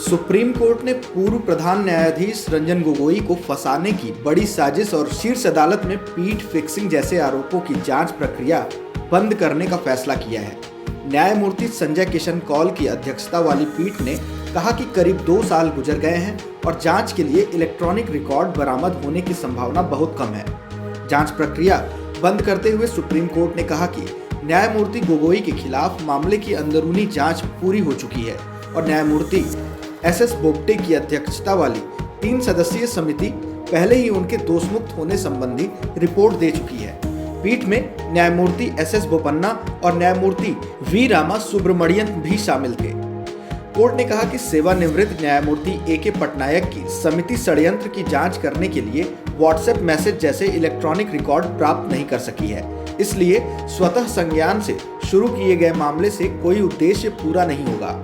Supreme court ने पूर्व प्रधान न्यायाधीश रंजन गोगोई को फंसाने की बड़ी साजिश और शीर्ष अदालत में पीठ फिक्सिंग जैसे आरोपों की जांच प्रक्रिया बंद करने का फैसला किया है। न्यायमूर्ति संजय किशन कौल की अध्यक्षता वाली पीठ ने कहा कि करीब 2 साल गुजर गए हैं और जांच के लिए इलेक्ट्रॉनिक रिकॉर्ड बरामद होने की संभावना बहुत कम है। जांच प्रक्रिया बंद करते हुए सुप्रीम कोर्ट ने कहा कि न्यायमूर्ति गोगोई के खिलाफ मामले की अंदरूनी जांच पूरी हो चुकी है और न्यायमूर्ति एस बोबडे की अध्यक्षता वाली 3 सदस्यीय समिति पहले ही उनके दोषमुक्त होने संबंधी रिपोर्ट दे चुकी है। पीठ में न्यायमूर्ति एस बोपन्ना और न्यायमूर्ति वी रामा सुब्रमणियन भी शामिल थे। कोर्ट ने कहा कि सेवानिवृत्त न्यायमूर्ति ए पटनायक की समिति षड्यंत्र की जांच करने के लिए व्हाट्सएप मैसेज जैसे इलेक्ट्रॉनिक रिकॉर्ड प्राप्त नहीं कर सकी है, इसलिए स्वतः संज्ञान से शुरू किए गए मामले से कोई उद्देश्य पूरा नहीं होगा।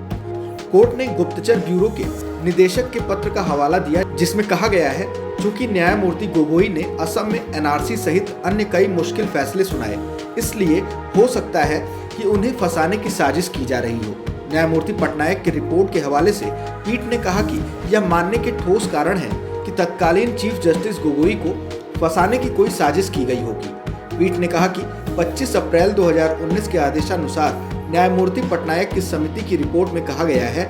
कोर्ट ने गुप्तचर ब्यूरो के निदेशक के पत्र का हवाला दिया जिसमें कहा गया है, चूंकि न्यायमूर्ति गोगोई ने असम में एनआरसी सहित अन्य कई मुश्किल फैसले सुनाए, इसलिए हो सकता है कि उन्हें फंसाने की साजिश की जा रही हो। न्यायमूर्ति पटनायक की रिपोर्ट के हवाले से पीठ ने कहा कि यह मानने के ठोस कारण है कि तत्कालीन चीफ जस्टिस गोगोई को फंसाने की कोई साजिश की गई होगी। पीठ ने कहा कि 25 अप्रैल 2019 के आदेशानुसार न्यायमूर्ति पटनायक की समिति की रिपोर्ट में कहा गया है,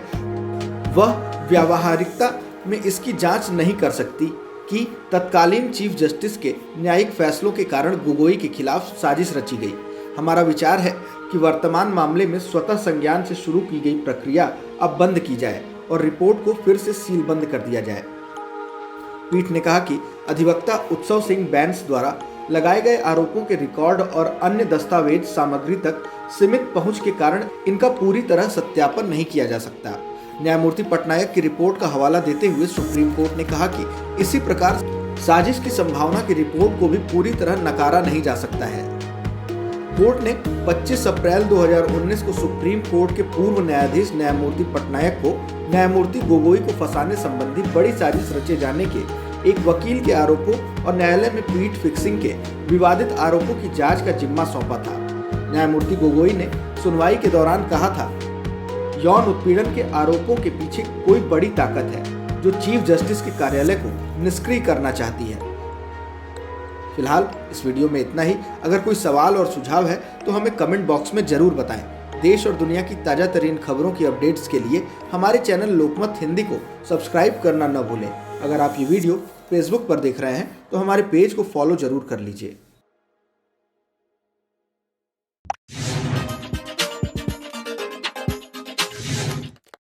वह व्यावहारिकता में इसकी जांच नहीं कर सकती कि तत्कालीन चीफ जस्टिस के न्यायिक फैसलों के कारण गोगोई के खिलाफ साजिश रची गई। हमारा विचार है कि वर्तमान मामले में स्वतः संज्ञान से शुरू की गई प्रक्रिया अब बंद की जाए और रिपोर्ट को फिर से सीलबंद कर दिया जाए। पीठ ने कहा कि अधिवक्ता उत्सव सिंह बैंस द्वारा लगाए गए आरोपों के रिकॉर्ड और अन्य दस्तावेज सामग्री तक सीमित पहुंच के कारण इनका पूरी तरह सत्यापन नहीं किया जा सकता। न्यायमूर्ति पटनायक की रिपोर्ट का हवाला देते हुए सुप्रीम कोर्ट ने कहा कि इसी प्रकार साजिश की संभावना की रिपोर्ट को भी पूरी तरह नकारा नहीं जा सकता है। कोर्ट ने 25 अप्रैल 2019 को सुप्रीम कोर्ट के पूर्व न्यायाधीश न्यायमूर्ति पटनायक को न्यायमूर्ति गोगोई को फंसाने संबंधी बड़ी साजिश रचे जाने के एक वकील के आरोपों और न्यायालय में पीठ फिक्सिंग के विवादित आरोपों की जांच का जिम्मा सौंपा था। न्यायमूर्ति गोगोई ने सुनवाई के दौरान कहा था, यौन उत्पीड़न के आरोपों के पीछे कोई बड़ी ताकत है जो चीफ जस्टिस के कार्यालय को निष्क्रिय करना चाहती है। फिलहाल इस वीडियो में इतना ही। अगर कोई सवाल और सुझाव है तो हमें कमेंट बॉक्स में जरूर बताएं। देश और दुनिया की ताज़ा तरीन खबरों की अपडेट्स के लिए हमारे चैनल लोकमत हिंदी को सब्सक्राइब करना न भूलें। अगर आप ये वीडियो फेसबुक पर देख रहे हैं तो हमारे पेज को फॉलो जरूर कर लीजिए।